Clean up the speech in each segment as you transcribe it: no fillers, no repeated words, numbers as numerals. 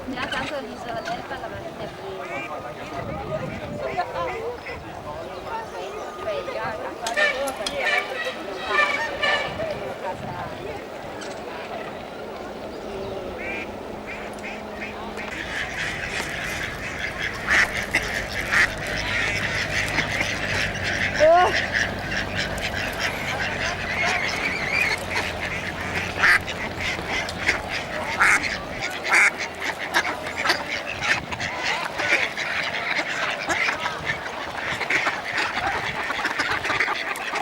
Ya tanto l'isola d'Elba la mattina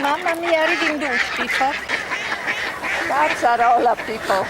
Mamma mia, ridinduš, Pipo. Cazzarola, Pipo.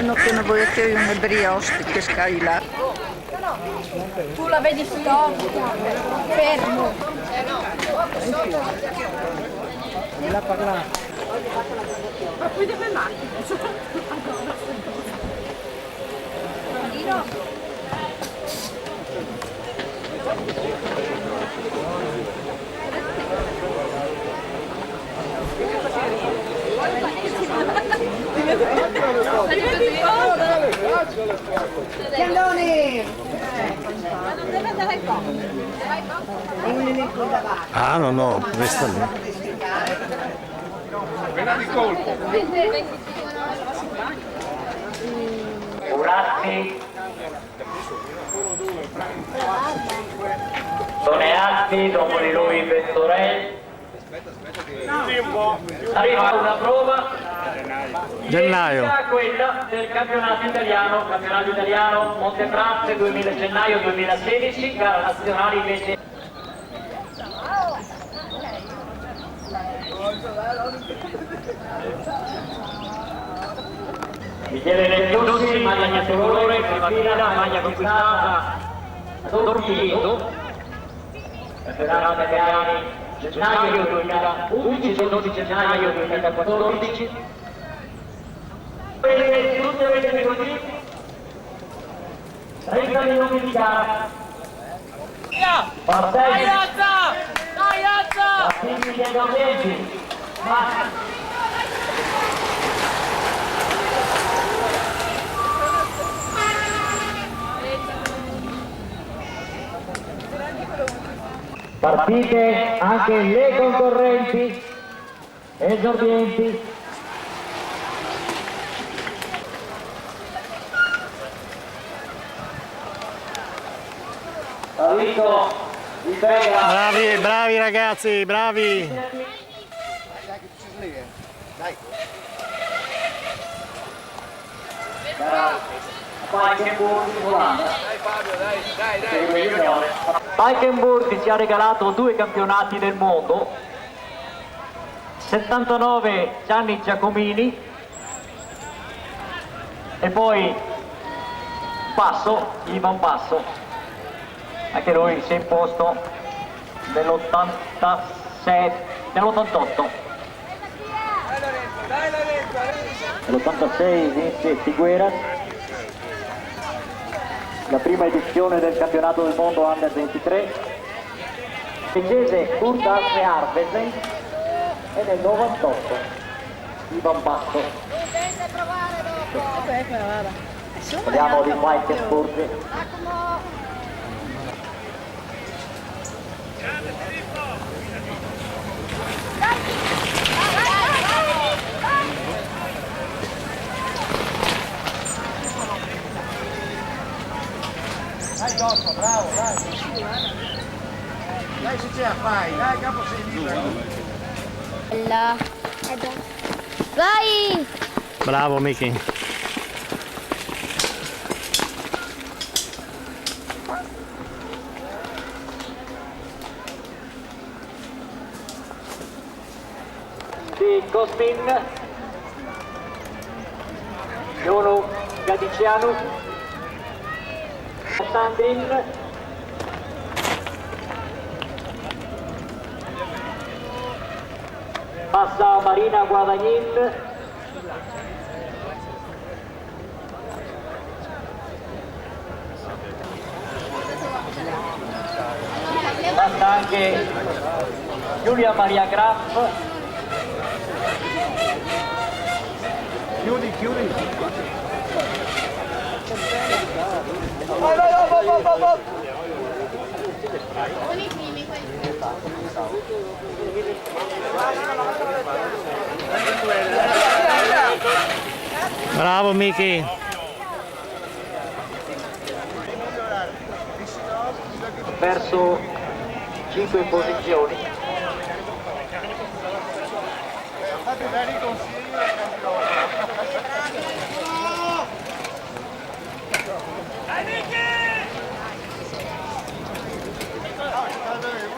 Non kunnen worden jonge brioche che scaila. Tu la vedi storta, fermo. La parlata. Ma poi dove mangi? Cannoni! Ma non deve andare qua. Ah no, questa lì. Quella di colpo. Buratti, Toneatti, dopo di lui Vettorel. Arriva una prova. Gennaio. Quella del campionato italiano Montefrasse 2000 gennaio 2016, gara nazionale invece. Michele Rentussi, maglia tricolore, prima fila, maglia conquistata ad Orvieto, campionato italiani, gennaio 2011, 12 gennaio 2014. Tutte avete così, 30 minuti di gara. Dai Azza! Dai Azza! Partiti gli esaudenti, ma partite anche le concorrenti esordienti. Ha vinto il Pera. Bravi ragazzi, bravi. Dai. Falkenburg, Olanda. Dai Fabio, dai. Falkenburg ci ha regalato 2 campionati del mondo, 79 Gianni Giacomini e poi Ivan Basso, anche lui si è imposto nell'88. Dai Lorenzo. Nell'86 vinse Figueras, la prima edizione del campionato del mondo Under 23, francese Kurt Asne Arvesen e nel 98 Ivan Basso. Parliamo di Falkenburg. Dai Cosmo, bravo, dai. Dai se ce la fai, dai capo sei libero. Bella. Vai! Bravo Miki. Di Cosmin, Jono Gadicianu, Sandrin, passa Marina Guadagnin, passa anche Giulia Maria Graf. Chiudi, chiudi. Bravo Miki. Perso 5 posizioni.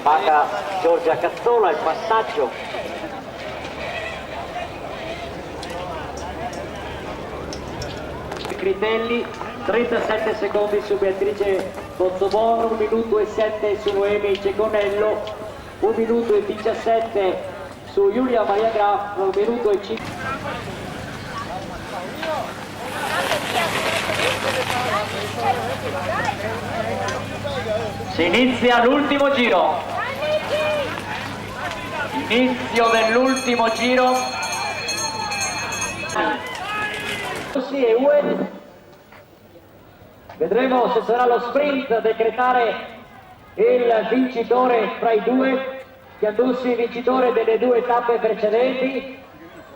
Paga Giorgia Cazzola il passaggio. Critelli, 37 secondi su Beatrice Bozzobon, 1 minuto e 7 su Noemi Ceconello, 1 minuto e 17 su Giulia Maria Graf, 1 minuto e 5. Si inizia l'ultimo giro. Inizio dell'ultimo giro. Sì, e Uen. Vedremo se sarà lo sprint a decretare il vincitore fra i due. Chiandussi vincitore delle 2 tappe precedenti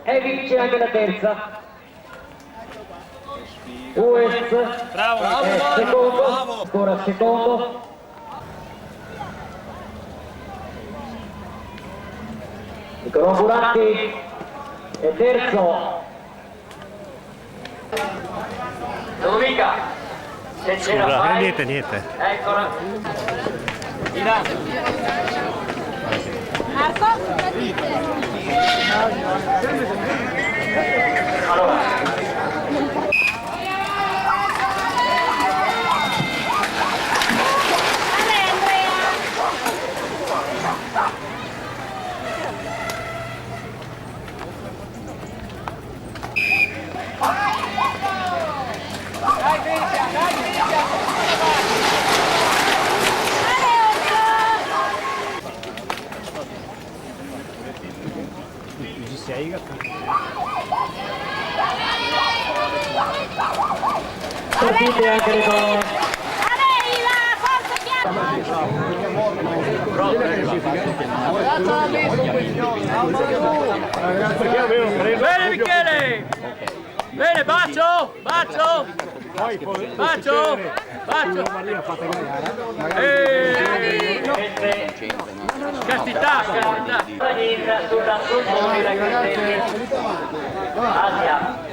e vince anche la terza. Uez è secondo, ancora secondo. Nicolò Buratti è terzo. Domica, se ce la fai. Niente. Eccola. In alto. Allora. Sentite anche le donne. Bene Michele! Bene, bacio! Bacio! Bacio! Bacio! Castità! Sulla Sommoni la Critelli. Asia.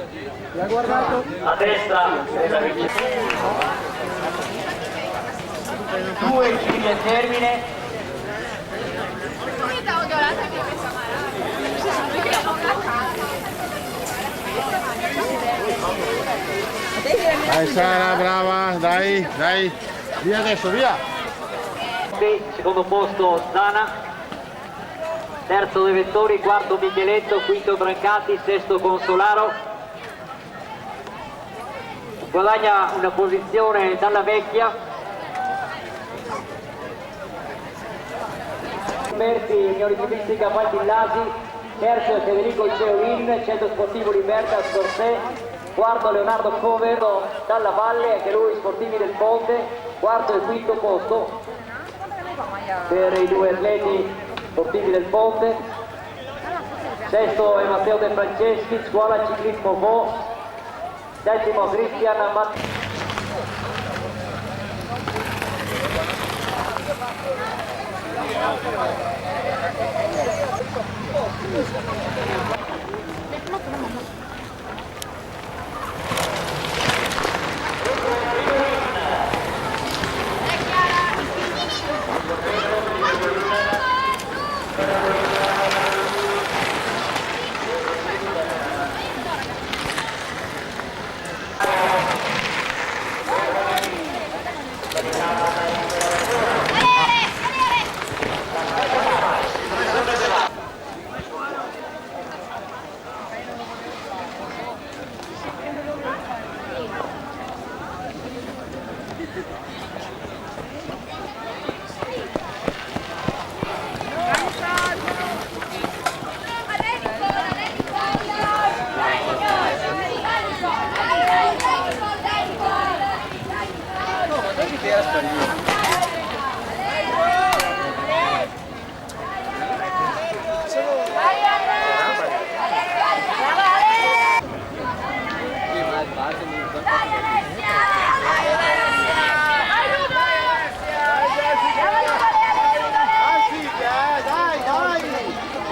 A destra della vicina. 2 giri a termine. Dai Sara, brava, dai, dai. Via adesso, via. Secondo posto Zana. Terzo De Vettori, quarto Micheletto, quinto Brancati, sesto Consolaro. Guadagna una posizione Dalla Vecchia. Merti, Neoritivistica Valdillasi, terzo è Federico Ceolin, centro sportivo Liberta Scorsè, quarto Leonardo Covero Dalla Valle, anche lui Sportivi del Ponte, quarto e quinto posto per i 2 atleti Sportivi del Ponte, sesto è Matteo De Franceschi, Scuola Ciclismo Vo, settimo Cristian Matteo.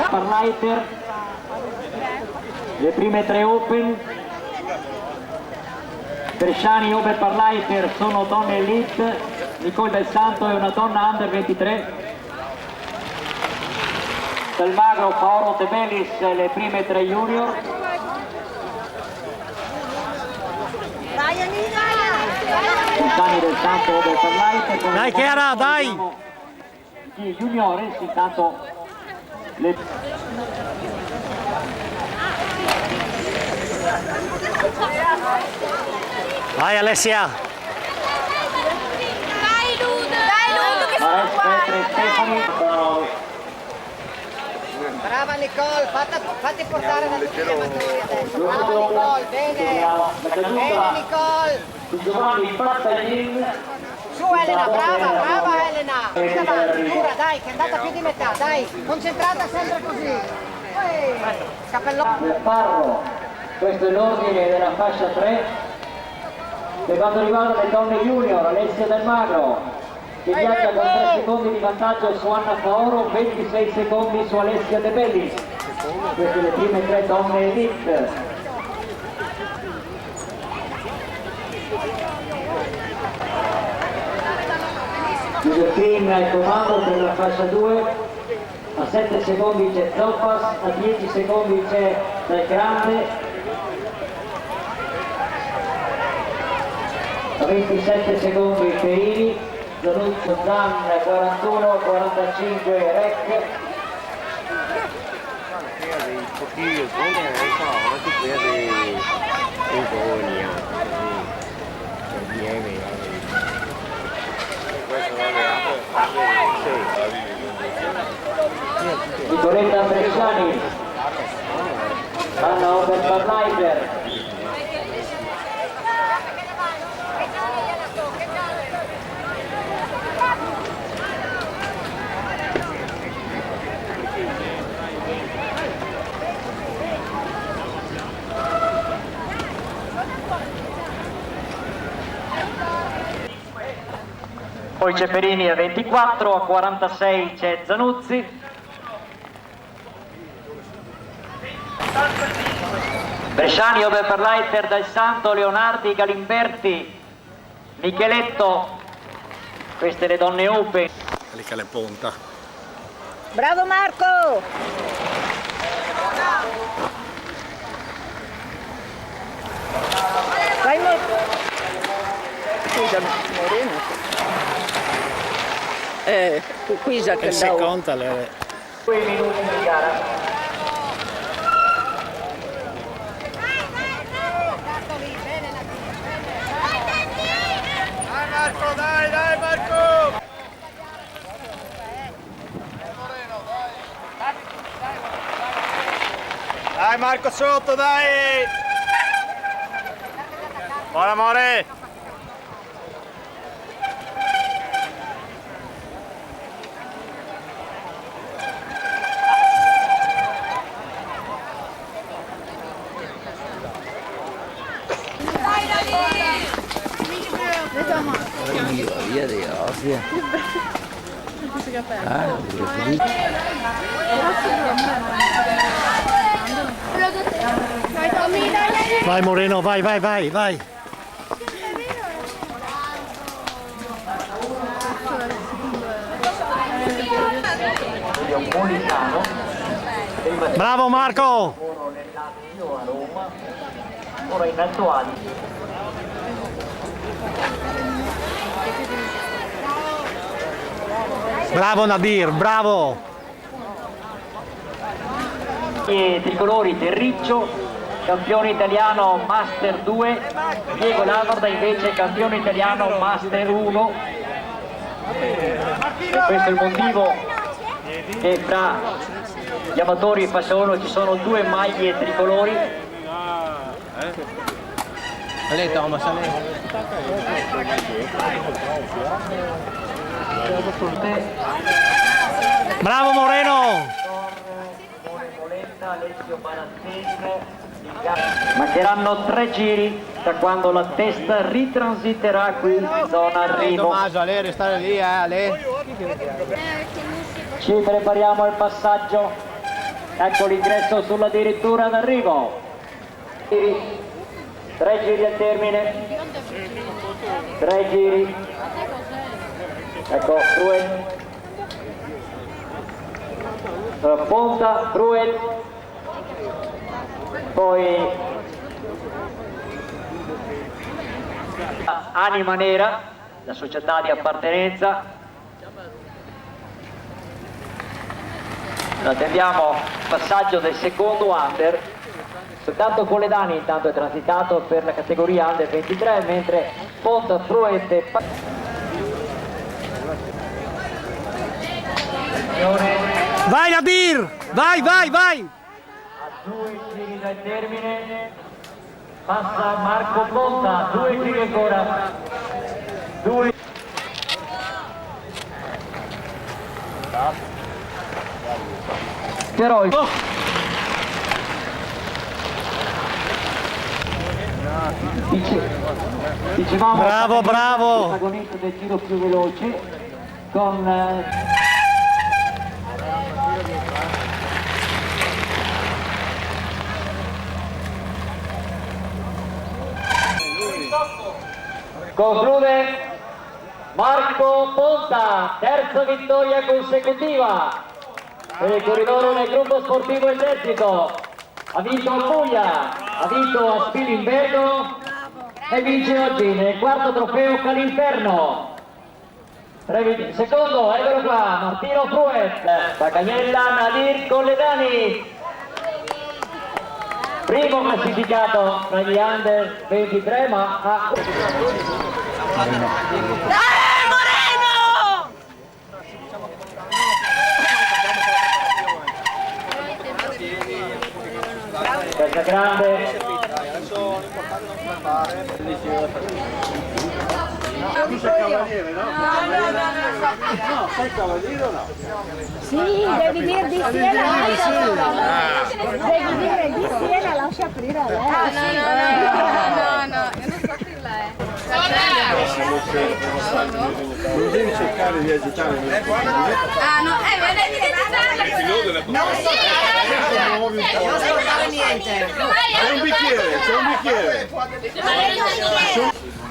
Parleiter, le prime 3 Open. Bresciani Oberparleiter sono donne elite, Nicole Del Santo è una donna under 23. Del Magro Paolo De Bellis le prime 3 junior. Bresciani Del Santo Oberparleiter. Dai Chiara, dai! Gli juniores, intanto le... Vai Alessia! Dai Ludo che Mares, Petre, Stefani. Brava Nicole, fatti portare da tutti gli amatori adesso. Brava Nicole, bene. Bene Nicole. Giovanni Battaglin. Su Elena, brava Elena. Più avanti, dura, dai, che è andata più di metà, dai. Concentrata sempre così. Cappellone. Parro, questo è l'ordine della fascia 3. Per quanto riguarda le donne junior, Alessia Del Magro, che viaggia con 3 secondi di vantaggio su Anna Faoro, 26 secondi su Alessia De Bellis. Queste le prime 3 donne elite. Giuseppina al comando per la fascia 2, a 7 secondi c'è Zoppas, a 10 secondi c'è Del Grande, a 27 secondi Perini, Zanuzzo Zan 41, 45 Rec. dei pochini, non so, tutti dei buoni, Nicoletta Bresciani, Anna Oberparleiter. Poi c'è Perini a 24, a 46 c'è Zanuzzi. Bresciani, Oberparleiter, Del Santo, Leonardi, Galimberti, Micheletto, queste le donne open. Lì che le punta. Bravo Marco! Vai Scusami, Moreno. Qui già che Se conta le... 2 minuti di gara. Dai Marco, dai Marco! Dai Marco sotto, dai! Buon amore! Via di Ostia. Vai Moreno, vai, vai, vai, vai. Bravo Marco! A Roma, ora in Alto Adige. Bravo Nadir, bravo! E tricolori Terriccio, campione italiano Master 2, Diego Lavarda invece campione italiano Master 1. E questo è il motivo che fra gli amatori e fascia 1 ci sono 2 maglie tricolori. Salì Thomas, salì. Bravo Moreno! Mancheranno 3 giri da quando la testa ritransiterà qui in zona arrivo. Tommaso, Ale, restare lì, Ale. Ci prepariamo al passaggio. Ecco l'ingresso sulla dirittura d'arrivo. 3 giri al termine. 3 giri. Ecco, Bruel. Ponta, Bruel. Poi Anima Nera, la società di appartenenza. Attendiamo il passaggio del secondo under. Soltanto Coledani intanto è transitato per la categoria under 23, mentre Ponta, Fruette. Vai Nadir! Vai, vai, vai! A 2 giri dal termine passa Marco Ponta, 2 giri ancora. 2. Però dicevamo Bravo, bravo! il protagonista del giro più veloce con conclude Marco Ponta, terza vittoria consecutiva per il corridore del gruppo sportivo Esercito. Ha vinto a Puglia, ha vinto a Spilimbergo e vince oggi nel quarto trofeo Calinferno. Secondo, eccolo qua, Martino Fruet, Bacagnella Nadir Colledani. Primo classificato tra gli under 23, ma ha... Dai Moreno! Questa grande. Tu sei cavaliere, no? No, sei cavaliere o no? Sì, devi dire di sì e devi dire di sì e la lascia aprire a lei. No, io non so dirla. Non devi cercare di agitare. No, ma devi agitare. Non so fare niente. C'è un bicchiere.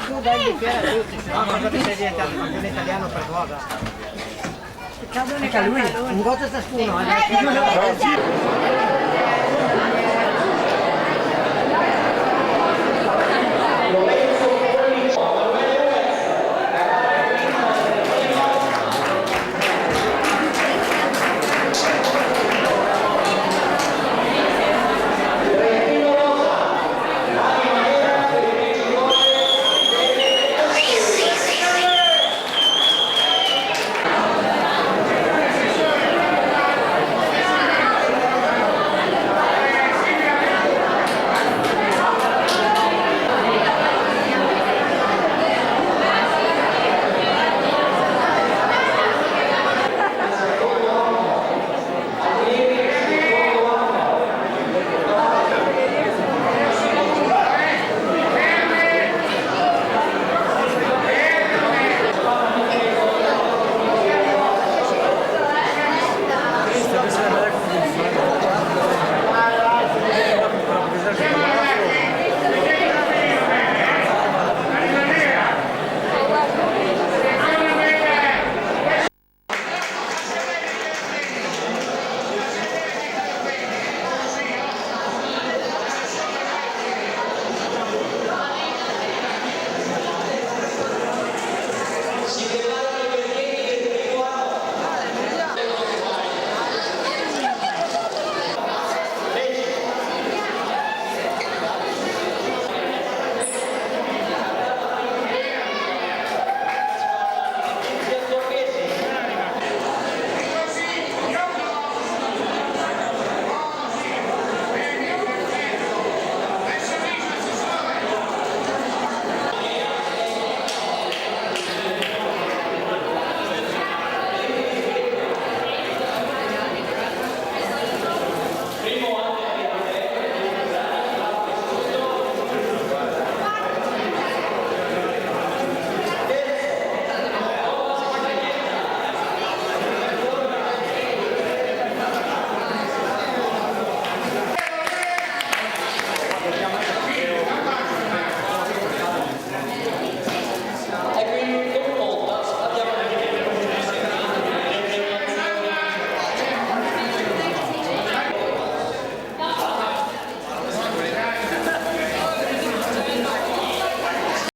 Tu dai il bicchiere a tutti, se no cosa ti sei diventato campione italiano per cosa? Mica lui, un goccio ciascuno.